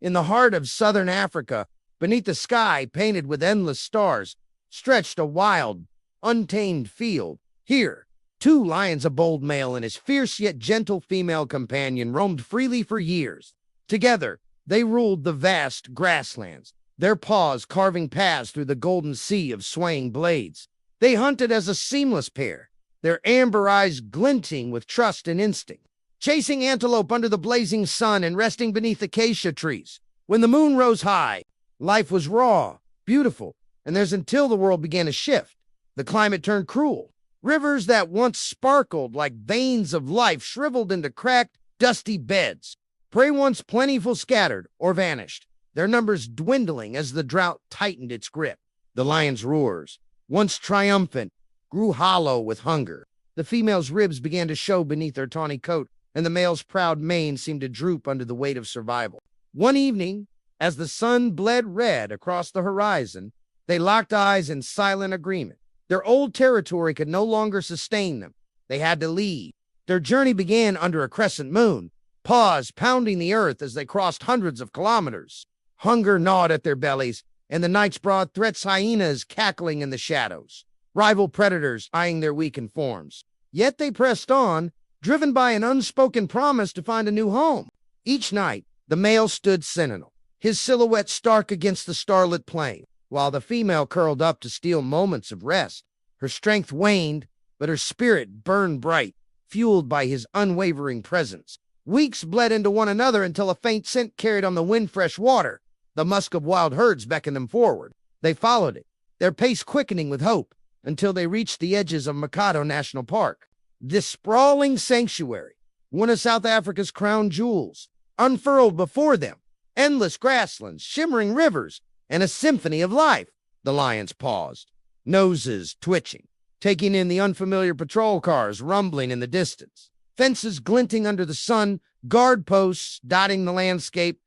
In the heart of southern Africa, beneath the sky painted with endless stars, stretched a wild, untamed field. Here, two lions, a bold male and his fierce yet gentle female companion, roamed freely for years. Together, they ruled the vast grasslands, their paws carving paths through the golden sea of swaying blades. They hunted as a seamless pair, their amber eyes glinting with trust and instinct, chasing antelope under the blazing sun and resting beneath acacia trees. When the moon rose high, life was raw, beautiful, and there's until the world began to shift. The climate turned cruel. Rivers that once sparkled like veins of life shriveled into cracked, dusty beds. Prey once plentiful scattered or vanished, their numbers dwindling as the drought tightened its grip. The lion's roars, once triumphant, grew hollow with hunger. The female's ribs began to show beneath her tawny coat, and the male's proud mane seemed to droop under the weight of survival. One evening, as the sun bled red across the horizon, they locked eyes in silent agreement. Their old territory could no longer sustain them. They had to leave. Their journey began under a crescent moon, paws pounding the earth as they crossed hundreds of kilometers. Hunger gnawed at their bellies, and the night's broad threats hyenas cackling in the shadows, rival predators eyeing their weakened forms. Yet they pressed on, driven by an unspoken promise to find a new home. Each night, the male stood sentinel, his silhouette stark against the starlit plain, while the female curled up to steal moments of rest. Her strength waned, but her spirit burned bright, fueled by his unwavering presence. Weeks bled into one another until a faint scent carried on the wind fresh water. The musk of wild herds beckoned them forward. They followed it, their pace quickening with hope, until they reached the edges of Makado National Park. This sprawling sanctuary, one of South Africa's crown jewels, unfurled before them, endless grasslands, shimmering rivers, and a symphony of life. The lions paused, noses twitching, taking in the unfamiliar patrol cars rumbling in the distance, fences glinting under the sun, guard posts dotting the landscape.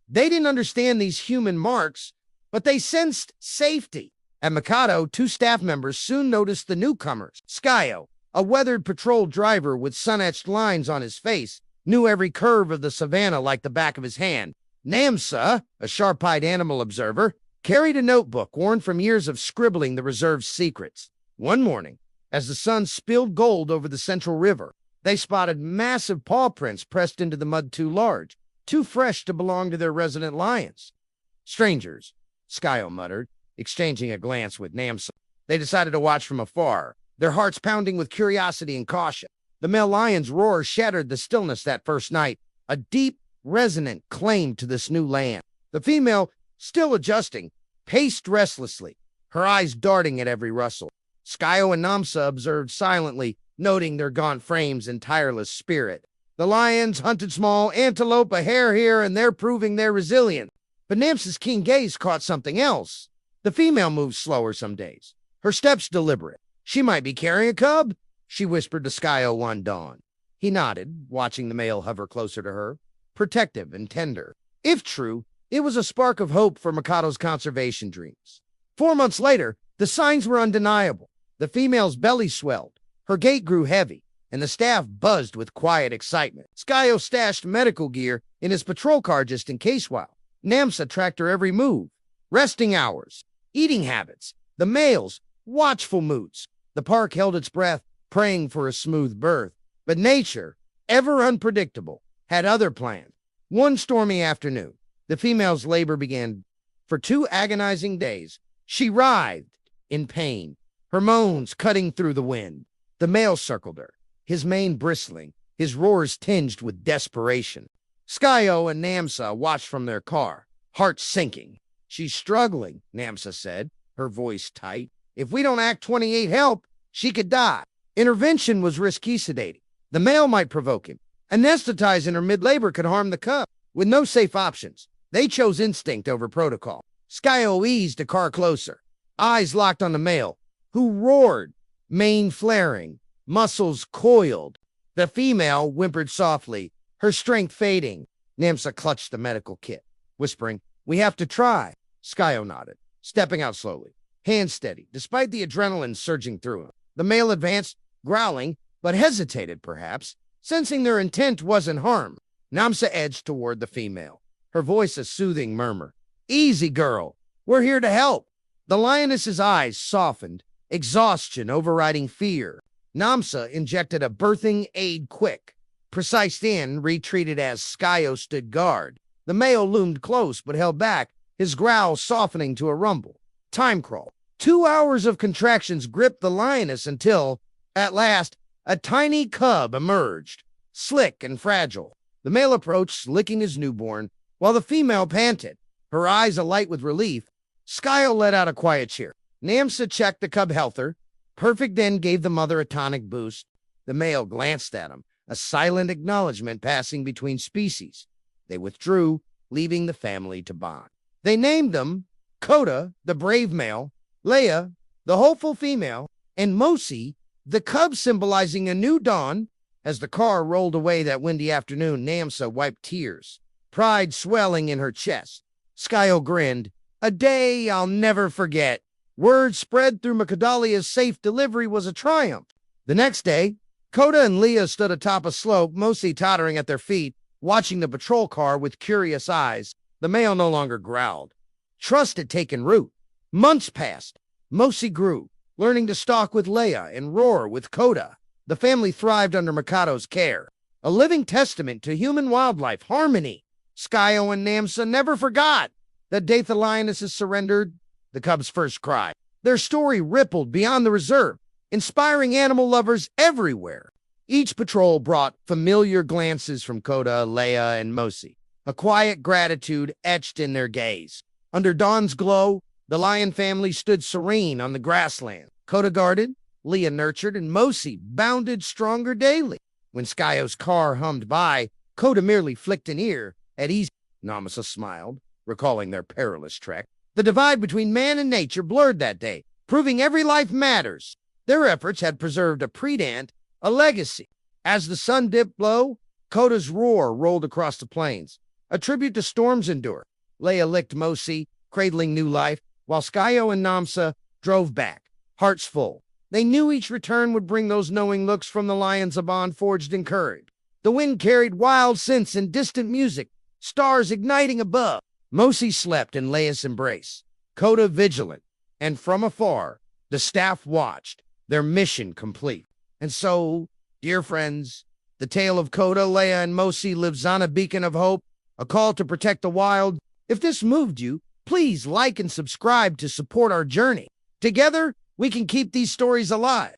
They didn't understand these human marks, but they sensed safety. At Makado, two staff members soon noticed the newcomers. Ccio, a weathered patrol driver with sun-etched lines on his face, knew every curve of the savannah like the back of his hand. Namsa, a sharp-eyed animal observer, carried a notebook worn from years of scribbling the reserve's secrets. One morning, as the sun spilled gold over the central river, they spotted massive paw prints pressed into the mud too large, too fresh to belong to their resident lions. Strangers, Ccio muttered, exchanging a glance with Namsa. They decided to watch from afar, their hearts pounding with curiosity and caution. The male lion's roar shattered the stillness that first night, a deep, resonant claim to this new land. The female, still adjusting, paced restlessly, her eyes darting at every rustle. Ccio and Namsa observed silently, noting their gaunt frames and tireless spirit. The lions hunted small antelope, a hare here and there, proving their resilience. But Namsa's keen gaze caught something else. The female moved slower some days, her steps deliberate. She might be carrying a cub, she whispered to Ccio one dawn. He nodded, watching the male hover closer to her, protective and tender. If true, it was a spark of hope for Makado's conservation dreams. 4 months later, the signs were undeniable. The female's belly swelled, her gait grew heavy, and the staff buzzed with quiet excitement. Ccio stashed medical gear in his patrol car just in case while Namsa tracked her every move. Resting hours, eating habits, the male's watchful moods. The park held its breath, praying for a smooth birth. But nature, ever unpredictable, had other plans. One stormy afternoon, the female's labor began. For 2 agonizing days, she writhed in pain, her moans cutting through the wind. The male circled her, his mane bristling, his roars tinged with desperation. Ccio and Namsa watched from their car, hearts sinking. "She's struggling," Namsa said, her voice tight. "If we don't act 28 help, she could die." Intervention was risky sedating. The male might provoke him. Anesthetizing her mid-labor could harm the cub. With no safe options, they chose instinct over protocol. Ccio eased the car closer, eyes locked on the male, who roared, mane flaring, muscles coiled. The female whimpered softly, her strength fading. Namsa clutched the medical kit, whispering, "We have to try." Ccio nodded, stepping out slowly, hands steady, despite the adrenaline surging through him. The male advanced, growling, but hesitated perhaps, sensing their intent wasn't harm. Namsa edged toward the female, her voice a soothing murmur. Easy, girl. We're here to help. The lioness's eyes softened, exhaustion overriding fear. Namsa injected a birthing aid quick. Precise Stand retreated as Ccio stood guard. The male loomed close but held back, his growl softening to a rumble. Time crawl. 2 hours of contractions gripped the lioness until, at last, a tiny cub emerged, slick and fragile. The male approached, licking his newborn, while the female panted, her eyes alight with relief. Ccio let out a quiet cheer. Namsa checked the cub healther. Perfect then gave the mother a tonic boost. The male glanced at him, a silent acknowledgement passing between species. They withdrew, leaving the family to bond. They named them Kota, the brave male, Leia, the hopeful female, and Mosi, the cub symbolizing a new dawn. As the car rolled away that windy afternoon, Namsa wiped tears, pride swelling in her chest. Ccio grinned. A day I'll never forget. Word spread through Makadalia's safe delivery was a triumph. The next day, Kota and Leia stood atop a slope, Mosi tottering at their feet, watching the patrol car with curious eyes. The male no longer growled. Trust had taken root. Months passed. Mosi grew, learning to stalk with Leia and roar with Kota. The family thrived under Makado's care, a living testament to human-wildlife harmony. Ccio and Namsa never forgot the day the lionesses surrendered, the cub's first cry. Their story rippled beyond the reserve, inspiring animal lovers everywhere. Each patrol brought familiar glances from Kota, Leia, and Mosi, a quiet gratitude etched in their gaze. Under dawn's glow, the lion family stood serene on the grassland. Kota guarded, Leia nurtured, and Mosi bounded stronger daily. When Scios car hummed by, Kota merely flicked an ear. At ease, Namsa smiled, recalling their perilous trek. The divide between man and nature blurred that day, proving every life matters. Their efforts had preserved a predant, a legacy. As the sun dipped low, Kota's roar rolled across the plains, a tribute to storms endure. Leia licked Mosi, cradling new life, while Ccio and Namsa drove back, hearts full. They knew each return would bring those knowing looks from the lions, a bond forged in courage. The wind carried wild scents and distant music, stars igniting above. Mosi slept in Leia's embrace, Kota vigilant, and from afar, the staff watched, their mission complete. And so, dear friends, the tale of Kota, Leia, and Mosi lives on, a beacon of hope, a call to protect the wild. If this moved you, please like and subscribe to support our journey. Together, we can keep these stories alive.